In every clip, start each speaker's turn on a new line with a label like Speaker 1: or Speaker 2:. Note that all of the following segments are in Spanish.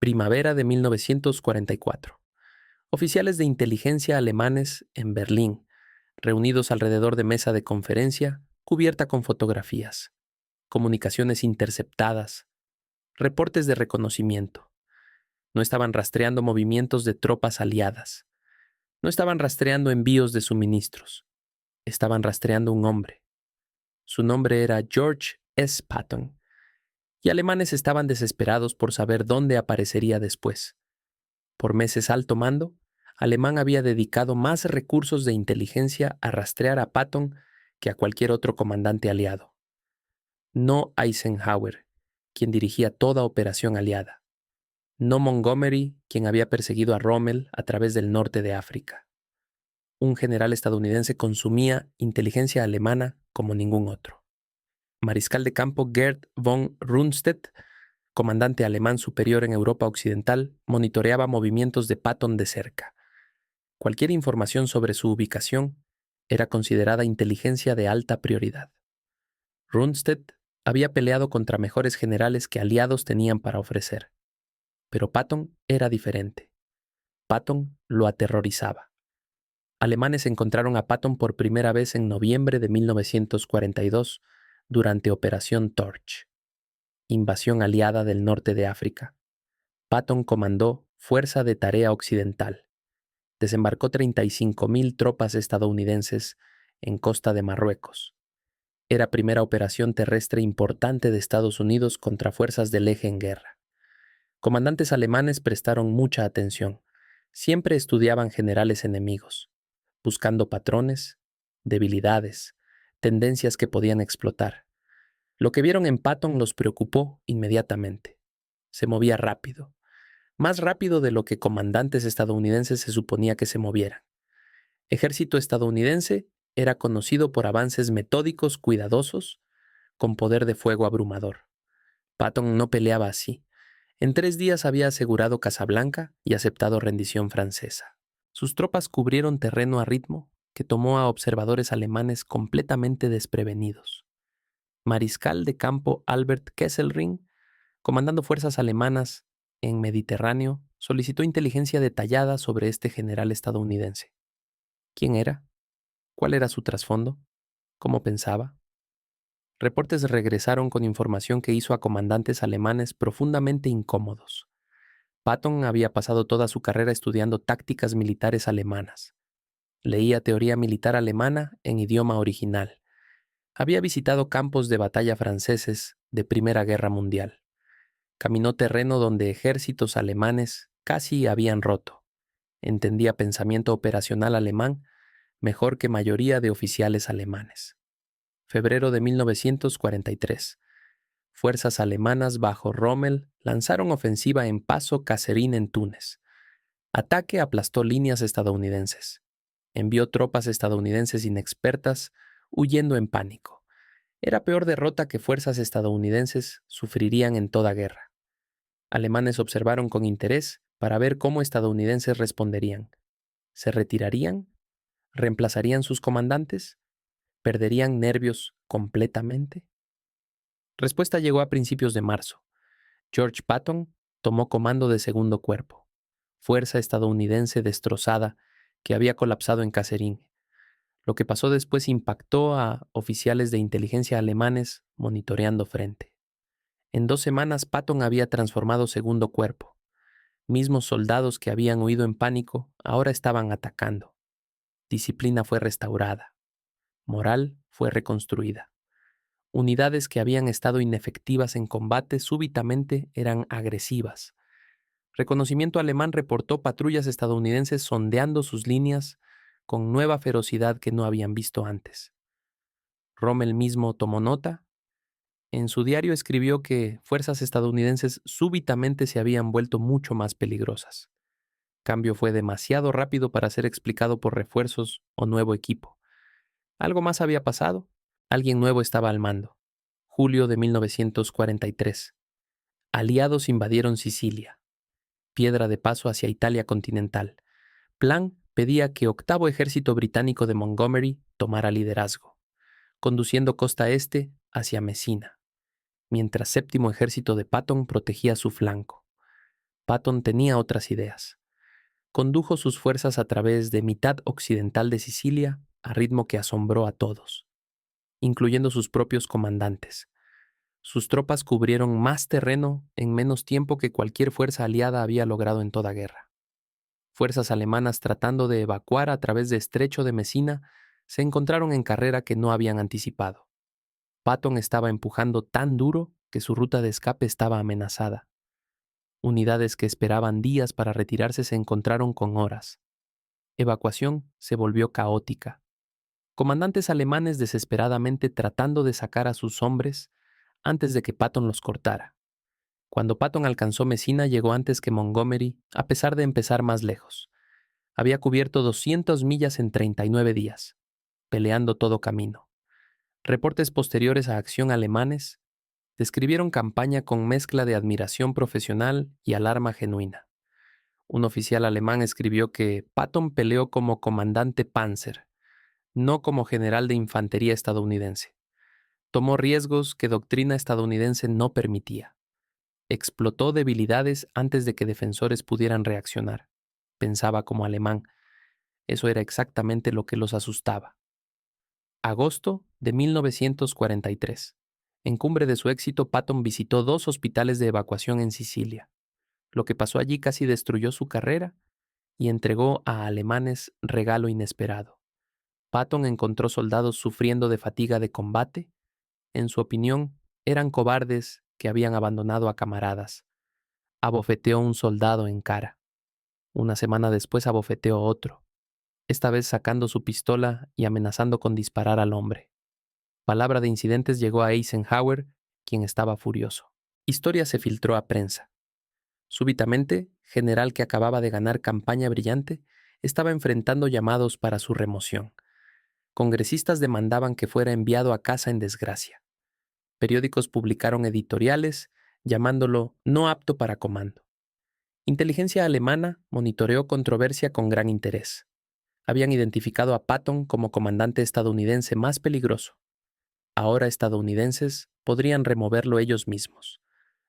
Speaker 1: Primavera de 1944. Oficiales de inteligencia alemanes en Berlín, reunidos alrededor de mesa de conferencia, cubierta con fotografías, comunicaciones interceptadas, reportes de reconocimiento. No estaban rastreando movimientos de tropas aliadas. No estaban rastreando envíos de suministros. Estaban rastreando un hombre. Su nombre era George S. Patton, y alemanes estaban desesperados por saber dónde aparecería después. Por meses alto mando, Alemán había dedicado más recursos de inteligencia a rastrear a Patton que a cualquier otro comandante aliado. No Eisenhower, quien dirigía toda operación aliada. No Montgomery, quien había perseguido a Rommel a través del norte de África. Un general estadounidense consumía inteligencia alemana como ningún otro. Mariscal de campo Gerd von Rundstedt, comandante alemán superior en Europa Occidental, monitoreaba movimientos de Patton de cerca. Cualquier información sobre su ubicación era considerada inteligencia de alta prioridad. Rundstedt había peleado contra mejores generales que aliados tenían para ofrecer. Pero Patton era diferente. Patton lo aterrorizaba. Alemanes encontraron a Patton por primera vez en noviembre de 1942 durante Operación Torch, invasión aliada del norte de África. Patton comandó Fuerza de Tarea Occidental. Desembarcó 35,000 tropas estadounidenses en costa de Marruecos. Era primera operación terrestre importante de Estados Unidos contra fuerzas del eje en guerra. Comandantes alemanes prestaron mucha atención. Siempre estudiaban generales enemigos, buscando patrones, debilidades, tendencias que podían explotar. Lo que vieron en Patton los preocupó inmediatamente. Se movía rápido, más rápido de lo que comandantes estadounidenses se suponía que se movieran. Ejército estadounidense era conocido por avances metódicos cuidadosos, con poder de fuego abrumador. Patton no peleaba así. En 3 días había asegurado Casablanca y aceptado rendición francesa. Sus tropas cubrieron terreno a ritmo que tomó a observadores alemanes completamente desprevenidos. Mariscal de campo Albert Kesselring, comandando fuerzas alemanas en Mediterráneo, solicitó inteligencia detallada sobre este general estadounidense. ¿Quién era? ¿Cuál era su trasfondo? ¿Cómo pensaba? Reportes regresaron con información que hizo a comandantes alemanes profundamente incómodos. Patton había pasado toda su carrera estudiando tácticas militares alemanas. Leía teoría militar alemana en idioma original. Había visitado campos de batalla franceses de Primera Guerra Mundial. Caminó terreno donde ejércitos alemanes casi habían roto. Entendía pensamiento operacional alemán mejor que mayoría de oficiales alemanes. Febrero de 1943. Fuerzas alemanas bajo Rommel lanzaron ofensiva en Paso Kasserine en Túnez. Ataque aplastó líneas estadounidenses. Envió tropas estadounidenses inexpertas huyendo en pánico. Era peor derrota que fuerzas estadounidenses sufrirían en toda guerra. Alemanes observaron con interés para ver cómo estadounidenses responderían. ¿Se retirarían? ¿Reemplazarían sus comandantes? ¿Perderían nervios completamente? Respuesta llegó a principios de marzo. George Patton tomó comando de segundo cuerpo, fuerza estadounidense destrozada que había colapsado en Kasserine. Lo que pasó después impactó a oficiales de inteligencia alemanes monitoreando frente. En 2 semanas Patton había transformado segundo cuerpo. Mismos soldados que habían huido en pánico ahora estaban atacando. Disciplina fue restaurada. Moral fue reconstruida. Unidades que habían estado inefectivas en combate súbitamente eran agresivas. Reconocimiento alemán reportó patrullas estadounidenses sondeando sus líneas con nueva ferocidad que no habían visto antes. Rommel mismo tomó nota. En su diario escribió que fuerzas estadounidenses súbitamente se habían vuelto mucho más peligrosas. Cambio fue demasiado rápido para ser explicado por refuerzos o nuevo equipo. Algo más había pasado. Alguien nuevo estaba al mando. Julio de 1943. Aliados invadieron Sicilia. Piedra de paso hacia Italia continental. Plan pedía que octavo ejército británico de Montgomery tomara liderazgo, conduciendo costa este hacia Messina, mientras séptimo ejército de Patton protegía su flanco. Patton tenía otras ideas. Condujo sus fuerzas a través de mitad occidental de Sicilia a ritmo que asombró a todos, incluyendo sus propios comandantes. Sus tropas cubrieron más terreno en menos tiempo que cualquier fuerza aliada había logrado en toda guerra. Fuerzas alemanas tratando de evacuar a través de Estrecho de Messina se encontraron en carrera que no habían anticipado. Patton estaba empujando tan duro que su ruta de escape estaba amenazada. Unidades que esperaban días para retirarse se encontraron con horas. Evacuación se volvió caótica. Comandantes alemanes desesperadamente tratando de sacar a sus hombres antes de que Patton los cortara. Cuando Patton alcanzó Messina llegó antes que Montgomery, a pesar de empezar más lejos. Había cubierto 200 millas en 39 días, peleando todo camino. Reportes posteriores a acción alemanes describieron campaña con mezcla de admiración profesional y alarma genuina. Un oficial alemán escribió que Patton peleó como comandante Panzer, no como general de infantería estadounidense. Tomó riesgos que doctrina estadounidense no permitía. Explotó debilidades antes de que defensores pudieran reaccionar. Pensaba como alemán. Eso era exactamente lo que los asustaba. Agosto de 1943. En cumbre de su éxito, Patton visitó 2 hospitales de evacuación en Sicilia. Lo que pasó allí casi destruyó su carrera y entregó a alemanes regalo inesperado. Patton encontró soldados sufriendo de fatiga de combate. En su opinión, eran cobardes que habían abandonado a camaradas. Abofeteó a un soldado en cara. Una semana después abofeteó a otro, esta vez sacando su pistola y amenazando con disparar al hombre. Palabra de incidentes llegó a Eisenhower, quien estaba furioso. Historia se filtró a prensa. Súbitamente, general que acababa de ganar campaña brillante, estaba enfrentando llamados para su remoción. Congresistas demandaban que fuera enviado a casa en desgracia. Periódicos publicaron editoriales llamándolo no apto para comando. Inteligencia alemana monitoreó controversia con gran interés. Habían identificado a Patton como comandante estadounidense más peligroso. Ahora estadounidenses podrían removerlo ellos mismos.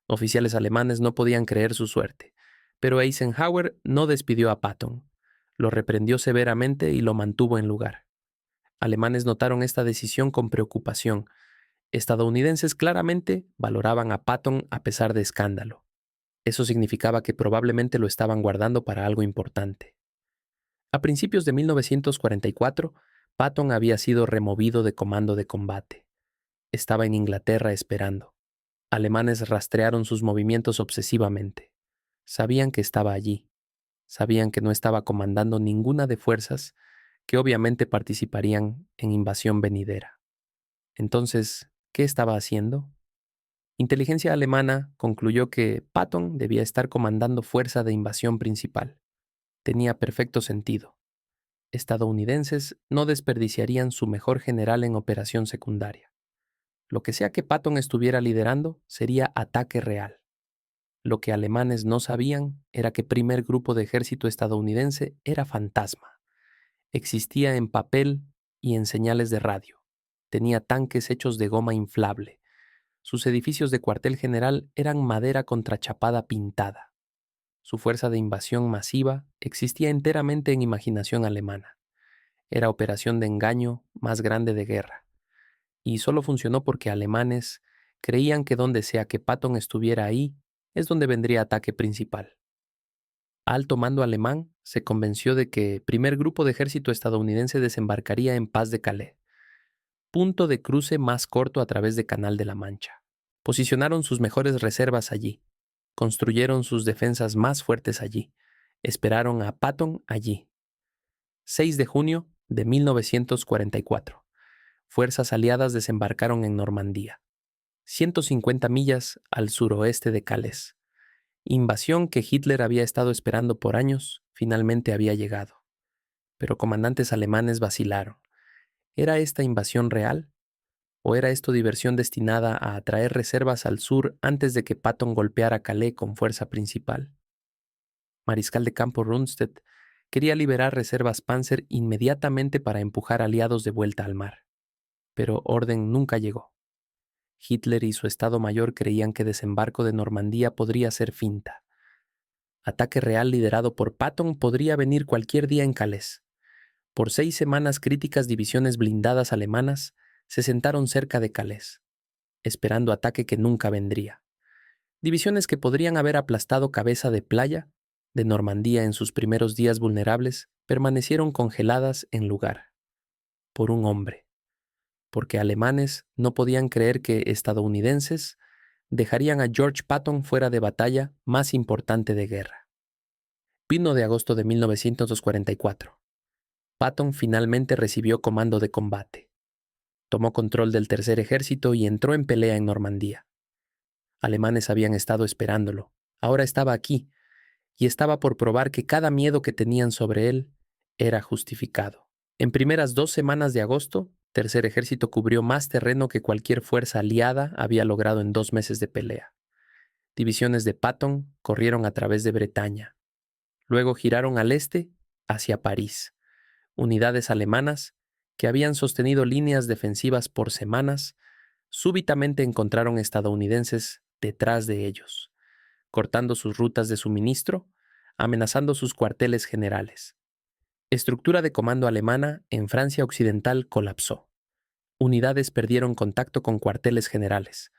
Speaker 1: Oficiales alemanes no podían creer su suerte, pero Eisenhower no despidió a Patton. Lo reprendió severamente y lo mantuvo en lugar. Alemanes notaron esta decisión con preocupación. Estadounidenses claramente valoraban a Patton a pesar de escándalo. Eso significaba que probablemente lo estaban guardando para algo importante. A principios de 1944, Patton había sido removido de comando de combate. Estaba en Inglaterra esperando. Alemanes rastrearon sus movimientos obsesivamente. Sabían que estaba allí. Sabían que no estaba comandando ninguna de fuerzas que obviamente participarían en invasión venidera. Entonces, ¿qué estaba haciendo? Inteligencia alemana concluyó que Patton debía estar comandando fuerza de invasión principal. Tenía perfecto sentido. Estadounidenses no desperdiciarían su mejor general en operación secundaria. Lo que sea que Patton estuviera liderando sería ataque real. Lo que alemanes no sabían era que primer grupo de ejército estadounidense era fantasma. Existía en papel y en señales de radio. Tenía tanques hechos de goma inflable. Sus edificios de cuartel general eran madera contrachapada pintada. Su fuerza de invasión masiva existía enteramente en imaginación alemana. Era operación de engaño más grande de guerra. Y solo funcionó porque alemanes creían que donde sea que Patton estuviera ahí, es donde vendría ataque principal. Alto mando alemán se convenció de que primer grupo de ejército estadounidense desembarcaría en Paz de Calais, punto de cruce más corto a través de Canal de la Mancha. Posicionaron sus mejores reservas allí, construyeron sus defensas más fuertes allí, esperaron a Patton allí. 6 de junio de 1944. Fuerzas aliadas desembarcaron en Normandía, 150 millas al suroeste de Calais. Invasión que Hitler había estado esperando por años, finalmente había llegado. Pero comandantes alemanes vacilaron. ¿Era esta invasión real? ¿O era esto diversión destinada a atraer reservas al sur antes de que Patton golpeara Calais con fuerza principal? Mariscal de campo Rundstedt quería liberar reservas Panzer inmediatamente para empujar aliados de vuelta al mar. Pero orden nunca llegó. Hitler y su Estado Mayor creían que desembarco de Normandía podría ser finta. Ataque real liderado por Patton podría venir cualquier día en Calais. Por 6 semanas críticas divisiones blindadas alemanas se sentaron cerca de Calais, esperando ataque que nunca vendría. Divisiones que podrían haber aplastado Cabeza de Playa, de Normandía en sus primeros días vulnerables, permanecieron congeladas en lugar. Por un hombre. Porque alemanes no podían creer que estadounidenses dejarían a George Patton fuera de batalla más importante de guerra. 1 de agosto de 1944. Patton finalmente recibió comando de combate. Tomó control del Tercer Ejército y entró en pelea en Normandía. Alemanes habían estado esperándolo. Ahora estaba aquí, y estaba por probar que cada miedo que tenían sobre él era justificado. En primeras 2 semanas de agosto, Tercer Ejército cubrió más terreno que cualquier fuerza aliada había logrado en 2 meses de pelea. Divisiones de Patton corrieron a través de Bretaña. Luego giraron al este hacia París. Unidades alemanas, que habían sostenido líneas defensivas por semanas, súbitamente encontraron estadounidenses detrás de ellos, cortando sus rutas de suministro, amenazando sus cuarteles generales. Estructura de comando alemana en Francia Occidental colapsó. Unidades perdieron contacto con cuarteles generales.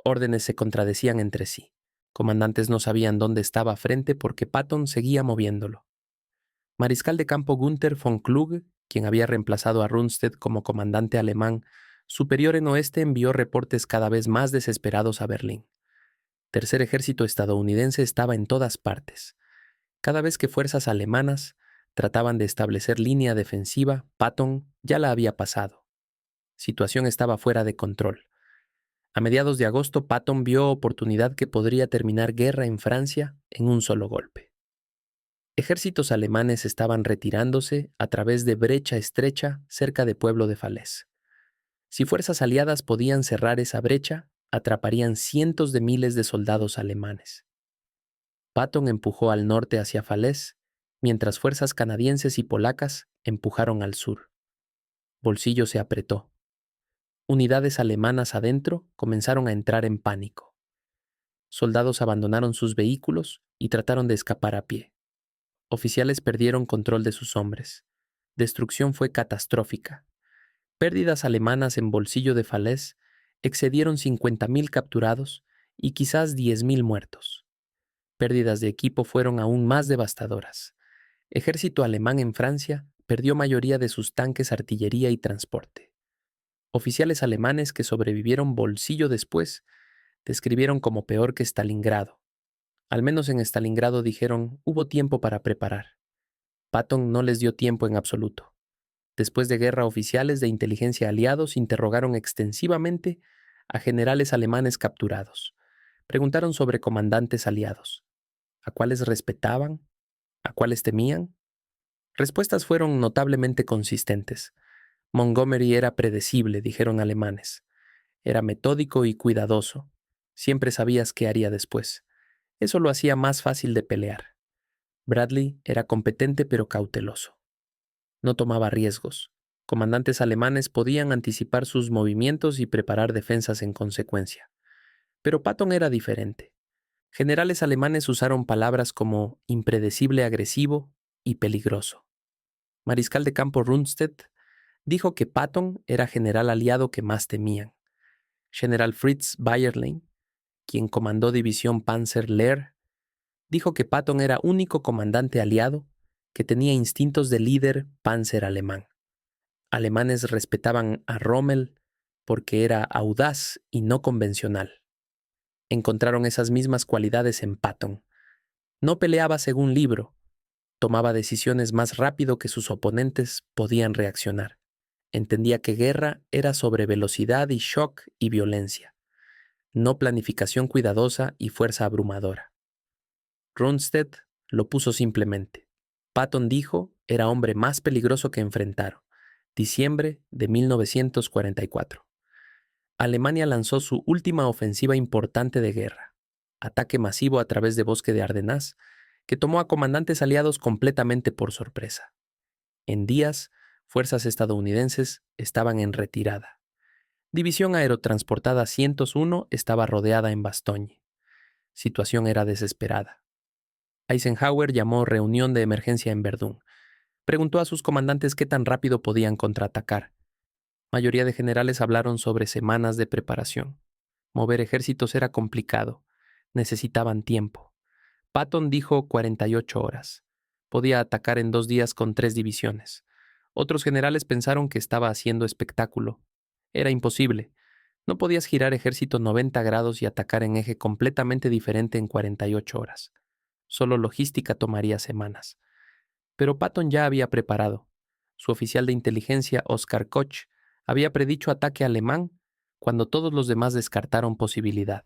Speaker 1: Órdenes se contradecían entre sí. Comandantes no sabían dónde estaba frente porque Patton seguía moviéndolo. Mariscal de campo Günther von Kluge, quien había reemplazado a Rundstedt como comandante alemán, superior en oeste, envió reportes cada vez más desesperados a Berlín. Tercer ejército estadounidense estaba en todas partes. Cada vez que fuerzas alemanas trataban de establecer línea defensiva, Patton ya la había pasado. Situación estaba fuera de control. A mediados de agosto, Patton vio oportunidad que podría terminar guerra en Francia en un solo golpe. Ejércitos alemanes estaban retirándose a través de brecha estrecha cerca de Pueblo de Falaise. Si fuerzas aliadas podían cerrar esa brecha, atraparían cientos de miles de soldados alemanes. Patton empujó al norte hacia Falaise, mientras fuerzas canadienses y polacas empujaron al sur. Bolsillo se apretó. Unidades alemanas adentro comenzaron a entrar en pánico. Soldados abandonaron sus vehículos y trataron de escapar a pie. Oficiales perdieron control de sus hombres. Destrucción fue catastrófica. Pérdidas alemanas en Bolsillo de Falaise excedieron 50.000 capturados y quizás 10.000 muertos. Pérdidas de equipo fueron aún más devastadoras. Ejército alemán en Francia perdió mayoría de sus tanques, artillería y transporte. Oficiales alemanes que sobrevivieron Bolsillo después describieron como peor que Stalingrado. Al menos en Stalingrado dijeron, hubo tiempo para preparar. Patton no les dio tiempo en absoluto. Después de guerra, oficiales de inteligencia aliados interrogaron extensivamente a generales alemanes capturados. Preguntaron sobre comandantes aliados. ¿A cuáles respetaban? ¿A cuáles temían? Respuestas fueron notablemente consistentes. Montgomery era predecible, dijeron alemanes. Era metódico y cuidadoso. Siempre sabías qué haría después. Eso lo hacía más fácil de pelear. Bradley era competente pero cauteloso. No tomaba riesgos. Comandantes alemanes podían anticipar sus movimientos y preparar defensas en consecuencia. Pero Patton era diferente. Generales alemanes usaron palabras como impredecible agresivo y peligroso. Mariscal de campo Rundstedt dijo que Patton era general aliado que más temían. General Fritz Bayerlein, quien comandó división Panzer Lehr, dijo que Patton era único comandante aliado que tenía instintos de líder panzer alemán. Alemanes respetaban a Rommel porque era audaz y no convencional. Encontraron esas mismas cualidades en Patton. No peleaba según libro, tomaba decisiones más rápido que sus oponentes podían reaccionar. Entendía que guerra era sobre velocidad y shock y violencia, no planificación cuidadosa y fuerza abrumadora. Rundstedt lo puso simplemente. Patton dijo era hombre más peligroso que enfrentaron. Diciembre de 1944. Alemania lanzó su última ofensiva importante de guerra, ataque masivo a través de Bosque de Ardenas, que tomó a comandantes aliados completamente por sorpresa. En días, fuerzas estadounidenses estaban en retirada. División Aerotransportada 101 estaba rodeada en Bastogne. Situación era desesperada. Eisenhower llamó reunión de emergencia en Verdún. Preguntó a sus comandantes qué tan rápido podían contraatacar. Mayoría de generales hablaron sobre semanas de preparación. Mover ejércitos era complicado. Necesitaban tiempo. Patton dijo 48 horas. Podía atacar en 2 días con 3 divisiones. Otros generales pensaron que estaba haciendo espectáculo. Era imposible. No podías girar ejército 90 grados y atacar en eje completamente diferente en 48 horas. Solo logística tomaría semanas. Pero Patton ya había preparado. Su oficial de inteligencia, Oscar Koch, había predicho ataque alemán cuando todos los demás descartaron posibilidad.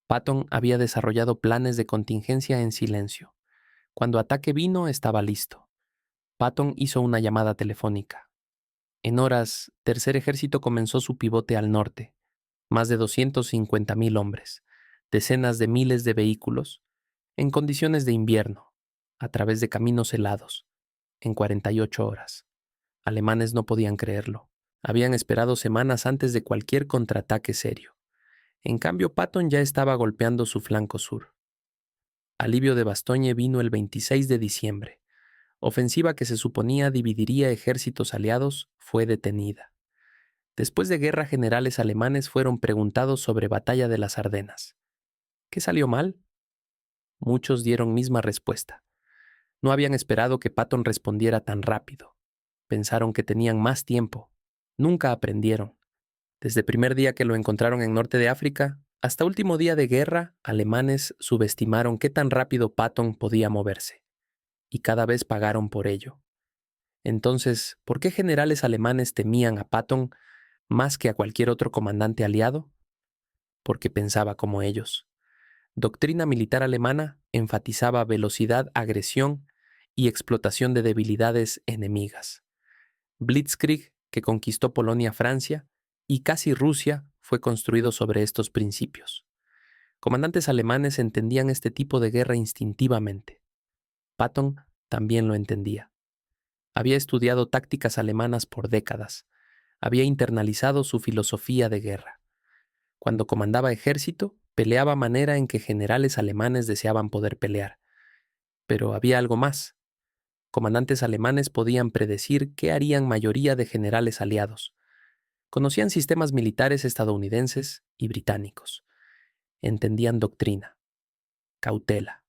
Speaker 1: Patton había desarrollado planes de contingencia en silencio. Cuando ataque vino, estaba listo. Patton hizo una llamada telefónica. En horas, Tercer Ejército comenzó su pivote al norte. Más de 250,000 hombres, decenas de miles de vehículos, en condiciones de invierno, a través de caminos helados, en 48 horas. Alemanes no podían creerlo. Habían esperado semanas antes de cualquier contraataque serio. En cambio, Patton ya estaba golpeando su flanco sur. Alivio de Bastogne vino el 26 de diciembre. Ofensiva que se suponía dividiría ejércitos aliados fue detenida. Después de guerra, generales alemanes fueron preguntados sobre Batalla de las Ardenas. ¿Qué salió mal? Muchos dieron misma respuesta. No habían esperado que Patton respondiera tan rápido. Pensaron que tenían más tiempo. Nunca aprendieron. Desde el primer día que lo encontraron en norte de África, hasta último día de guerra, alemanes subestimaron qué tan rápido Patton podía moverse. Y cada vez pagaron por ello. Entonces, ¿por qué generales alemanes temían a Patton más que a cualquier otro comandante aliado? Porque pensaba como ellos. Doctrina militar alemana enfatizaba velocidad, agresión y explotación de debilidades enemigas. Blitzkrieg, que conquistó Polonia, Francia y casi Rusia, fue construido sobre estos principios. Comandantes alemanes entendían este tipo de guerra instintivamente. Patton también lo entendía. Había estudiado tácticas alemanas por décadas. Había internalizado su filosofía de guerra. Cuando comandaba ejército, peleaba manera en que generales alemanes deseaban poder pelear. Pero había algo más. Comandantes alemanes podían predecir qué harían mayoría de generales aliados. Conocían sistemas militares estadounidenses y británicos. Entendían doctrina, cautela,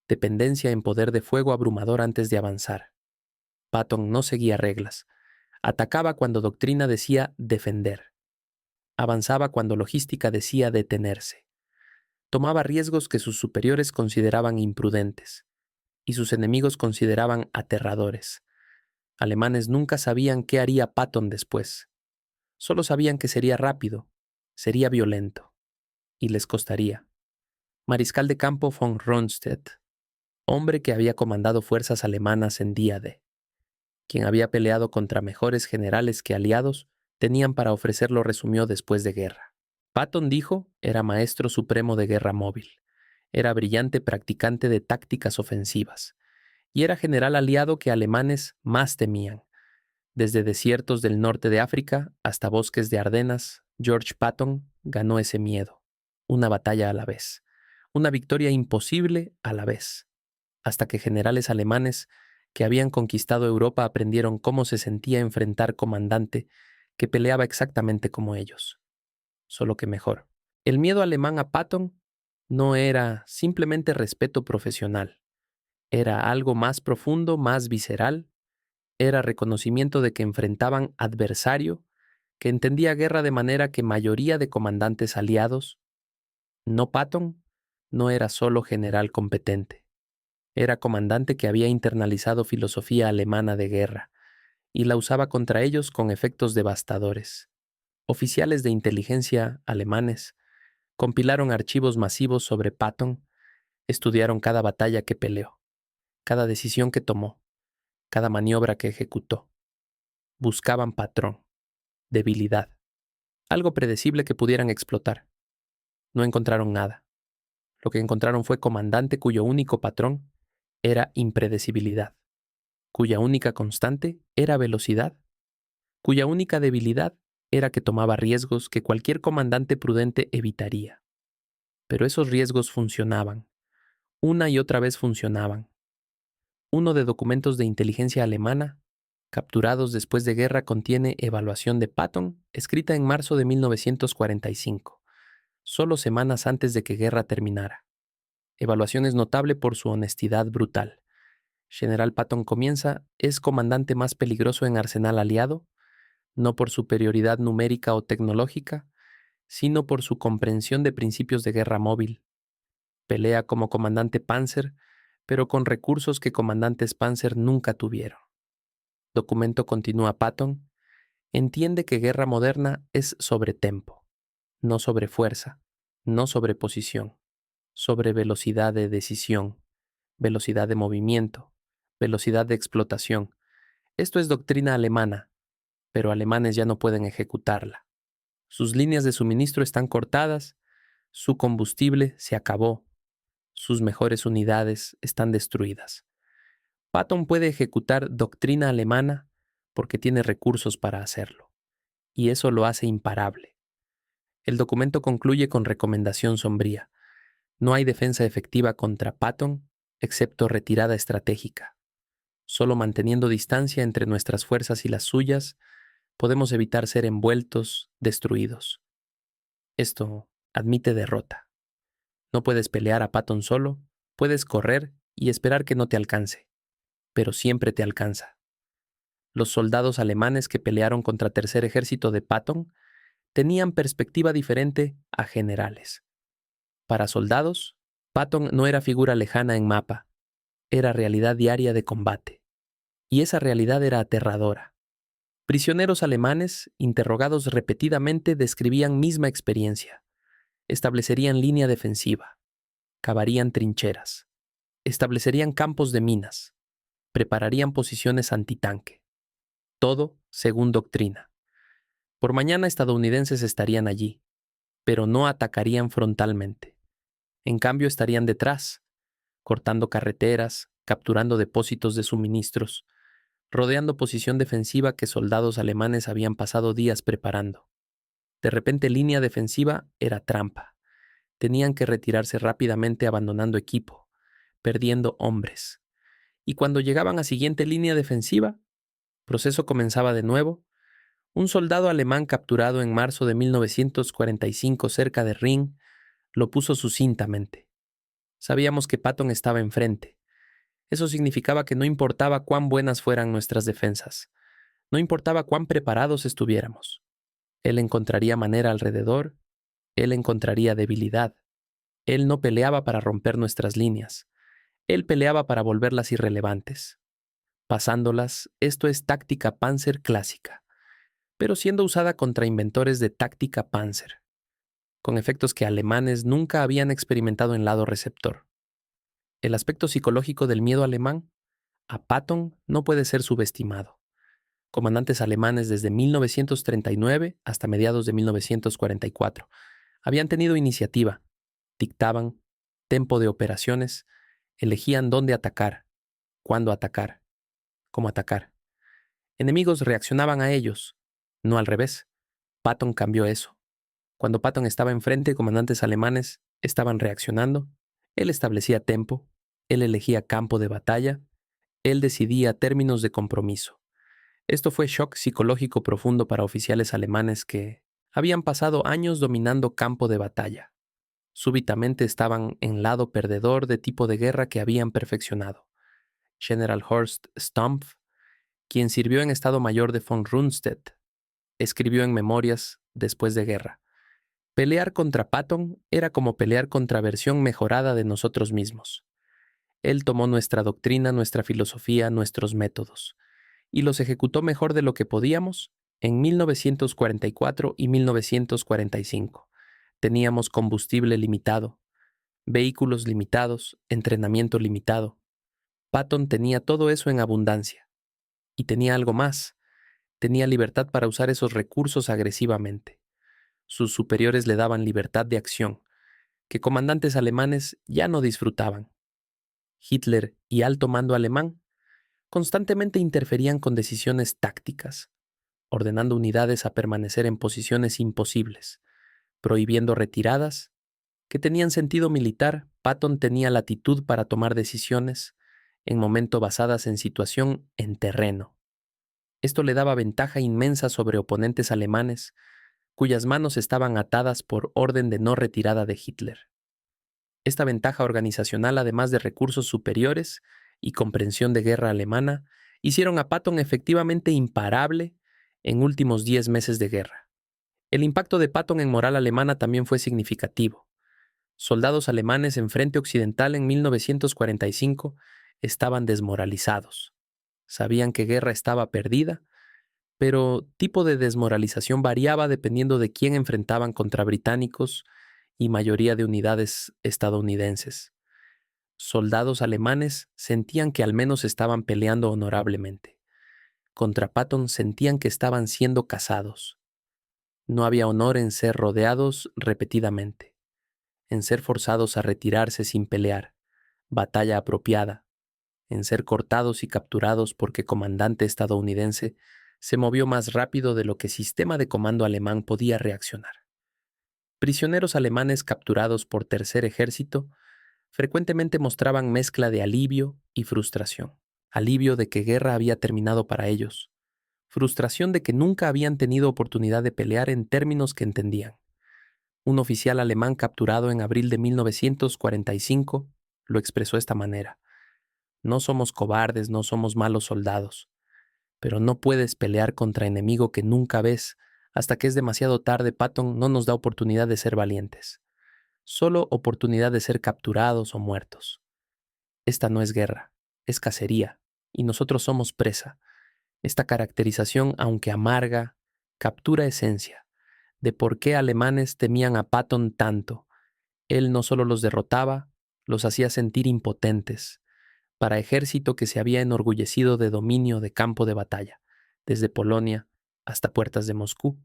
Speaker 1: dependencia en poder de fuego abrumador antes de avanzar. Patton no seguía reglas. Atacaba cuando doctrina decía defender. Avanzaba cuando logística decía detenerse. Tomaba riesgos que sus superiores consideraban imprudentes y sus enemigos consideraban aterradores. Alemanes nunca sabían qué haría Patton después. Solo sabían que sería rápido, sería violento, y les costaría. Mariscal de campo von Rundstedt, hombre que había comandado fuerzas alemanas en día D, quien había peleado contra mejores generales que aliados tenían para ofrecer, lo resumió después de guerra. Patton dijo, era maestro supremo de guerra móvil, era brillante practicante de tácticas ofensivas, y era general aliado que alemanes más temían. Desde desiertos del norte de África hasta bosques de Ardenas, George Patton ganó ese miedo, una batalla a la vez, una victoria imposible a la vez, hasta que generales alemanes que habían conquistado Europa aprendieron cómo se sentía enfrentar comandante que peleaba exactamente como ellos, solo que mejor. El miedo alemán a Patton no era simplemente respeto profesional, era algo más profundo, más visceral. Era reconocimiento de que enfrentaban adversario que entendía guerra de manera que mayoría de comandantes aliados, no Patton, no era solo general competente. Era comandante que había internalizado filosofía alemana de guerra y la usaba contra ellos con efectos devastadores. Oficiales de inteligencia alemanes compilaron archivos masivos sobre Patton, estudiaron cada batalla que peleó, cada decisión que tomó, cada maniobra que ejecutó. Buscaban patrón, debilidad, algo predecible que pudieran explotar. No encontraron nada. Lo que encontraron fue comandante cuyo único patrón era impredecibilidad, cuya única constante era velocidad, cuya única debilidad era que tomaba riesgos que cualquier comandante prudente evitaría. Pero esos riesgos funcionaban. Una y otra vez funcionaban. Uno de documentos de inteligencia alemana, capturados después de guerra, contiene evaluación de Patton, escrita en marzo de 1945, solo semanas antes de que guerra terminara. Evaluación es notable por su honestidad brutal. General Patton comienza: es comandante más peligroso en arsenal aliado, no por superioridad numérica o tecnológica, sino por su comprensión de principios de guerra móvil. Pelea como comandante Panzer, pero con recursos que comandantes Panzer nunca tuvieron. Documento continúa Patton: entiende que guerra moderna es sobre tempo, no sobre fuerza, no sobre posición, sobre velocidad de decisión, velocidad de movimiento, velocidad de explotación. Esto es doctrina alemana, pero alemanes ya no pueden ejecutarla. Sus líneas de suministro están cortadas, su combustible se acabó, sus mejores unidades están destruidas. Patton puede ejecutar doctrina alemana porque tiene recursos para hacerlo, y eso lo hace imparable. El documento concluye con recomendación sombría: no hay defensa efectiva contra Patton excepto retirada estratégica. Solo manteniendo distancia entre nuestras fuerzas y las suyas, podemos evitar ser envueltos, destruidos. Esto admite derrota. No puedes pelear a Patton solo, puedes correr y esperar que no te alcance, pero siempre te alcanza. Los soldados alemanes que pelearon contra Tercer Ejército de Patton tenían perspectiva diferente a generales. Para soldados, Patton no era figura lejana en mapa, era realidad diaria de combate. Y esa realidad era aterradora. Prisioneros alemanes, interrogados repetidamente, describían misma experiencia. Establecerían línea defensiva, cavarían trincheras, establecerían campos de minas, prepararían posiciones antitanque. Todo según doctrina. Por mañana estadounidenses estarían allí, pero no atacarían frontalmente. En cambio estarían detrás, cortando carreteras, capturando depósitos de suministros, rodeando posición defensiva que soldados alemanes habían pasado días preparando. De repente, línea defensiva era trampa. Tenían que retirarse rápidamente abandonando equipo, perdiendo hombres. Y cuando llegaban a siguiente línea defensiva, proceso comenzaba de nuevo. Un soldado alemán capturado en marzo de 1945 cerca de Ring lo puso sucintamente: sabíamos que Patton estaba enfrente. Eso significaba que no importaba cuán buenas fueran nuestras defensas, no importaba cuán preparados estuviéramos. Él encontraría manera alrededor, él encontraría debilidad. Él no peleaba para romper nuestras líneas, él peleaba para volverlas irrelevantes. Pasándolas, esto es táctica Panzer clásica, pero siendo usada contra inventores de táctica Panzer, con efectos que alemanes nunca habían experimentado en lado receptor. El aspecto psicológico del miedo alemán a Patton no puede ser subestimado. Comandantes alemanes desde 1939 hasta mediados de 1944 habían tenido iniciativa, dictaban tempo de operaciones, elegían dónde atacar, cuándo atacar, cómo atacar. Enemigos reaccionaban a ellos, no al revés. Patton cambió eso. Cuando Patton estaba enfrente, comandantes alemanes estaban reaccionando, él establecía tempo, él elegía campo de batalla, él decidía términos de compromiso. Esto fue shock psicológico profundo para oficiales alemanes que habían pasado años dominando campo de batalla. Súbitamente estaban en lado perdedor de tipo de guerra que habían perfeccionado. General Horst Stumpf, quien sirvió en Estado Mayor de von Rundstedt, escribió en Memorias después de guerra: pelear contra Patton era como pelear contra versión mejorada de nosotros mismos. Él tomó nuestra doctrina, nuestra filosofía, nuestros métodos, y los ejecutó mejor de lo que podíamos en 1944 y 1945. Teníamos combustible limitado, vehículos limitados, entrenamiento limitado. Patton tenía todo eso en abundancia. Y tenía algo más. Tenía libertad para usar esos recursos agresivamente. Sus superiores le daban libertad de acción, que comandantes alemanes ya no disfrutaban. Hitler y alto mando alemán constantemente interferían con decisiones tácticas, ordenando unidades a permanecer en posiciones imposibles, prohibiendo retiradas que tenían sentido militar, Patton tenía latitud para tomar decisiones en momento basadas en situación en terreno. Esto le daba ventaja inmensa sobre oponentes alemanes cuyas manos estaban atadas por orden de no retirada de Hitler. Esta ventaja organizacional, además de recursos superiores y comprensión de guerra alemana, hicieron a Patton efectivamente imparable en últimos 10 meses de guerra. El impacto de Patton en moral alemana también fue significativo. Soldados alemanes en frente occidental en 1945 estaban desmoralizados. Sabían que guerra estaba perdida, pero tipo de desmoralización variaba dependiendo de quién enfrentaban contra británicos y mayoría de unidades estadounidenses. Soldados alemanes sentían que al menos estaban peleando honorablemente. Contra Patton sentían que estaban siendo cazados. No había honor en ser rodeados repetidamente, en ser forzados a retirarse sin pelear, batalla apropiada, en ser cortados y capturados porque comandante estadounidense se movió más rápido de lo que sistema de comando alemán podía reaccionar. Prisioneros alemanes capturados por Tercer Ejército frecuentemente mostraban mezcla de alivio y frustración. Alivio de que guerra había terminado para ellos. Frustración de que nunca habían tenido oportunidad de pelear en términos que entendían. Un oficial alemán capturado en abril de 1945 lo expresó de esta manera: no somos cobardes, no somos malos soldados, pero no puedes pelear contra enemigo que nunca ves. Hasta que es demasiado tarde, Patton no nos da oportunidad de ser valientes. Solo oportunidad de ser capturados o muertos. Esta no es guerra, es cacería, y nosotros somos presa. Esta caracterización, aunque amarga, captura esencia de por qué alemanes temían a Patton tanto. Él no solo los derrotaba, los hacía sentir impotentes, para ejército que se había enorgullecido de dominio de campo de batalla, desde Polonia hasta puertas de Moscú.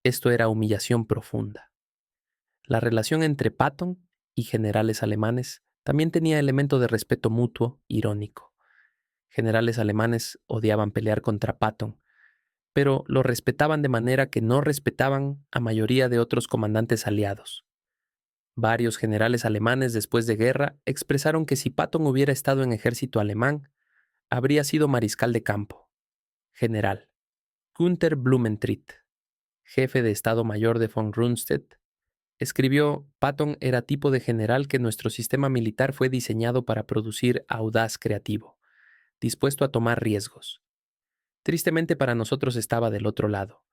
Speaker 1: Esto era humillación profunda. La relación entre Patton y generales alemanes también tenía elemento de respeto mutuo irónico. Generales alemanes odiaban pelear contra Patton, pero lo respetaban de manera que no respetaban a mayoría de otros comandantes aliados. Varios generales alemanes después de guerra expresaron que si Patton hubiera estado en ejército alemán, habría sido mariscal de campo. General Günther Blumentritt, jefe de Estado Mayor de von Rundstedt, escribió: Patton era tipo de general que nuestro sistema militar fue diseñado para producir audaz creativo, dispuesto a tomar riesgos. Tristemente para nosotros estaba del otro lado,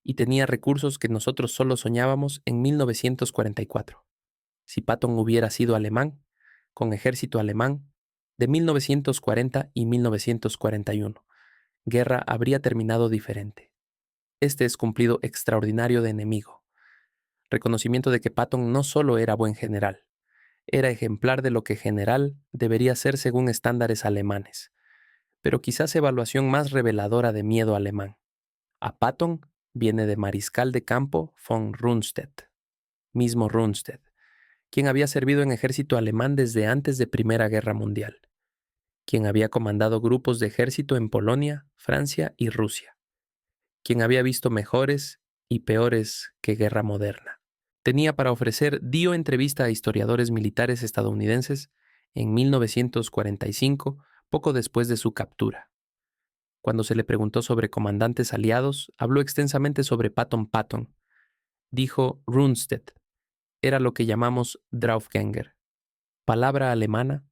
Speaker 1: y tenía recursos que nosotros solo soñábamos en 1944. Si Patton hubiera sido alemán, con ejército alemán, de 1940 y 1941, guerra habría terminado diferente. Este es cumplido extraordinario de enemigo. Reconocimiento de que Patton no solo era buen general, era ejemplar de lo que general debería ser según estándares alemanes, pero quizás evaluación más reveladora de miedo alemán. A Patton viene de mariscal de campo von Rundstedt, mismo Rundstedt, quien había servido en ejército alemán desde antes de Primera Guerra Mundial, quien había comandado grupos de ejército en Polonia, Francia y Rusia, quien había visto mejores y peores que guerra moderna. Tenía para ofrecer, dio entrevista a historiadores militares estadounidenses en 1945, poco después de su captura. Cuando se le preguntó sobre comandantes aliados, habló extensamente sobre Patton. Dijo: Rundstedt era lo que llamamos Draufgänger, palabra alemana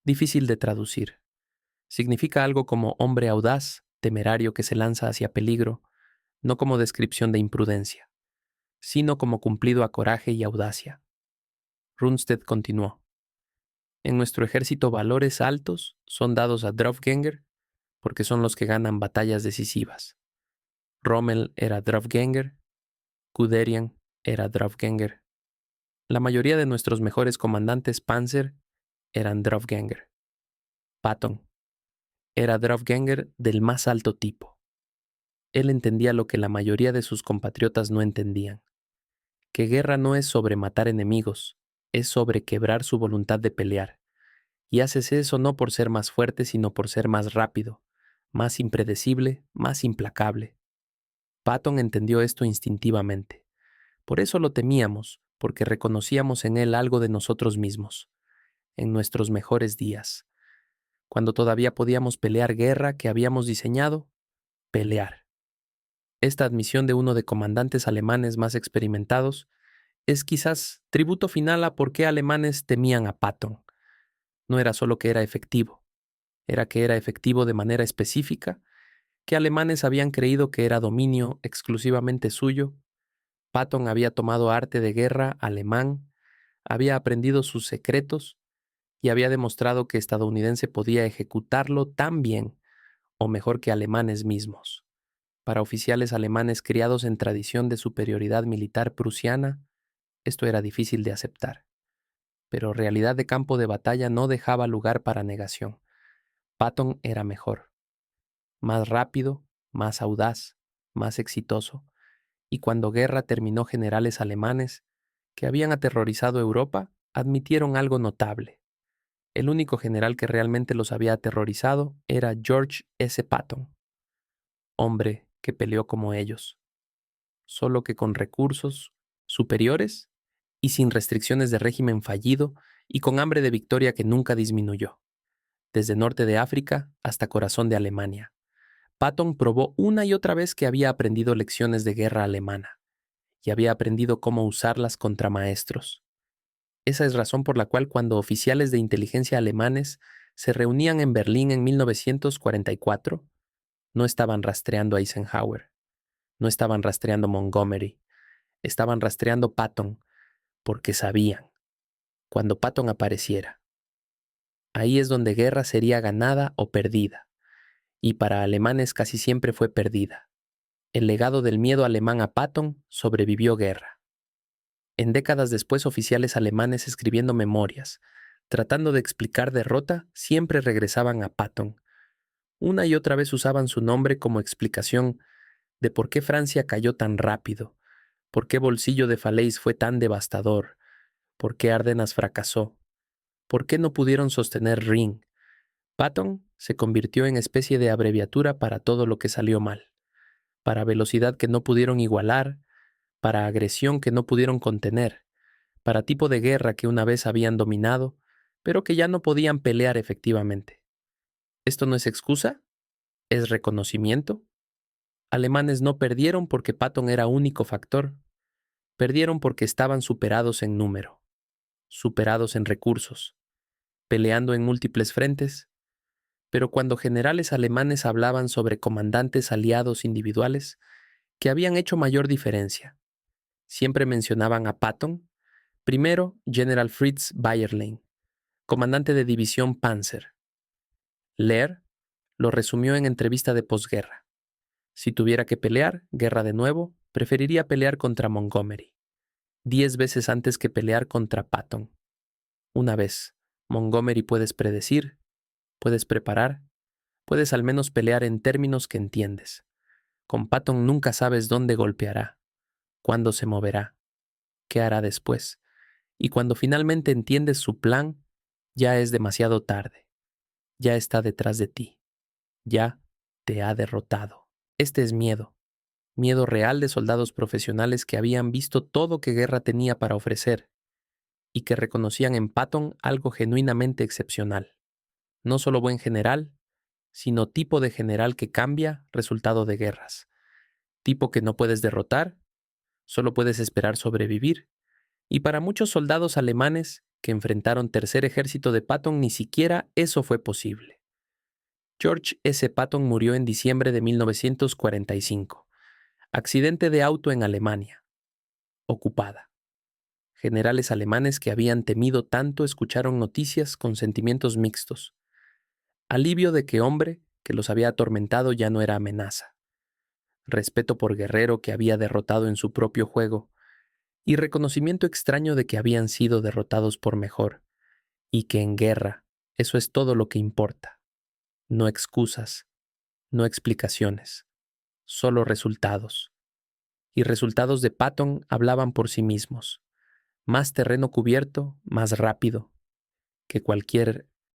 Speaker 1: difícil de traducir. Significa algo como hombre audaz, temerario que se lanza hacia peligro, no como descripción de imprudencia, sino como cumplido a coraje y audacia. Rundstedt continuó: en nuestro ejército valores altos son dados a Draufgänger porque son los que ganan batallas decisivas. Rommel era Draufgänger, Guderian era Draufgänger. La mayoría de nuestros mejores comandantes Panzer eran Draufgänger. Patton era Draufgänger del más alto tipo. Él entendía lo que la mayoría de sus compatriotas no entendían: que guerra no es sobre matar enemigos, es sobre quebrar su voluntad de pelear. Y haces eso no por ser más fuerte, sino por ser más rápido, más impredecible, más implacable. Patton entendió esto instintivamente. Por eso lo temíamos, porque reconocíamos en él algo de nosotros mismos, en nuestros mejores días, cuando todavía podíamos pelear guerra que habíamos diseñado, pelear. Esta admisión de uno de comandantes alemanes más experimentados es quizás tributo final a por qué alemanes temían a Patton. No era solo que era efectivo, era que era efectivo de manera específica, que alemanes habían creído que era dominio exclusivamente suyo. Patton había tomado arte de guerra alemán, había aprendido sus secretos y había demostrado que estadounidense podía ejecutarlo tan bien o mejor que alemanes mismos. Para oficiales alemanes criados en tradición de superioridad militar prusiana, esto era difícil de aceptar. Pero realidad de campo de batalla no dejaba lugar para negación. Patton era mejor, más rápido, más audaz, más exitoso, y cuando guerra terminó generales alemanes, que habían aterrorizado Europa, admitieron algo notable. El único general que realmente los había aterrorizado era George S. Patton, hombre que peleó como ellos, solo que con recursos superiores y sin restricciones de régimen fallido y con hambre de victoria que nunca disminuyó. Desde norte de África hasta corazón de Alemania, Patton probó una y otra vez que había aprendido lecciones de guerra alemana y había aprendido cómo usarlas contra maestros. Esa es razón por la cual cuando oficiales de inteligencia alemanes se reunían en Berlín en 1944, no estaban rastreando a Eisenhower, no estaban rastreando Montgomery, estaban rastreando Patton, porque sabían, cuando Patton apareciera, ahí es donde guerra sería ganada o perdida, y para alemanes casi siempre fue perdida. El legado del miedo alemán a Patton sobrevivió guerra. En décadas después, oficiales alemanes escribiendo memorias, tratando de explicar derrota, siempre regresaban a Patton. Una y otra vez usaban su nombre como explicación de por qué Francia cayó tan rápido, por qué Bolsillo de Falaise fue tan devastador, por qué Ardenas fracasó, por qué no pudieron sostener Ring. Patton se convirtió en especie de abreviatura para todo lo que salió mal, para velocidad que no pudieron igualar, para agresión que no pudieron contener, para tipo de guerra que una vez habían dominado, pero que ya no podían pelear efectivamente. ¿Esto no es excusa? ¿Es reconocimiento? Alemanes no perdieron porque Patton era único factor. Perdieron porque estaban superados en número, superados en recursos, peleando en múltiples frentes. Pero cuando generales alemanes hablaban sobre comandantes aliados individuales que habían hecho mayor diferencia, siempre mencionaban a Patton, primero General Fritz Bayerlein, comandante de división Panzer. Lehr lo resumió en entrevista de posguerra. Si tuviera que pelear, guerra de nuevo, preferiría pelear contra Montgomery, 10 veces antes que pelear contra Patton. Una vez, Montgomery puedes predecir, puedes preparar, puedes al menos pelear en términos que entiendes. Con Patton nunca sabes dónde golpeará, cuándo se moverá, qué hará después. Y cuando finalmente entiendes su plan, ya es demasiado tarde. Ya está detrás de ti. Ya te ha derrotado. Este es miedo. Miedo real de soldados profesionales que habían visto todo que guerra tenía para ofrecer y que reconocían en Patton algo genuinamente excepcional. No solo buen general, sino tipo de general que cambia resultado de guerras. Tipo que no puedes derrotar, solo puedes esperar sobrevivir. Y para muchos soldados alemanes que enfrentaron tercer ejército de Patton, ni siquiera eso fue posible. George S. Patton murió en diciembre de 1945. Accidente de auto en Alemania. Ocupada. Generales alemanes que habían temido tanto escucharon noticias con sentimientos mixtos. Alivio de que hombre que los había atormentado ya no era amenaza. Respeto por guerrero que había derrotado en su propio juego. Y reconocimiento extraño de que habían sido derrotados por mejor. Y que en guerra eso es todo lo que importa. No excusas, no explicaciones, solo resultados. Y resultados de Patton hablaban por sí mismos. Más terreno cubierto, más rápido que cualquier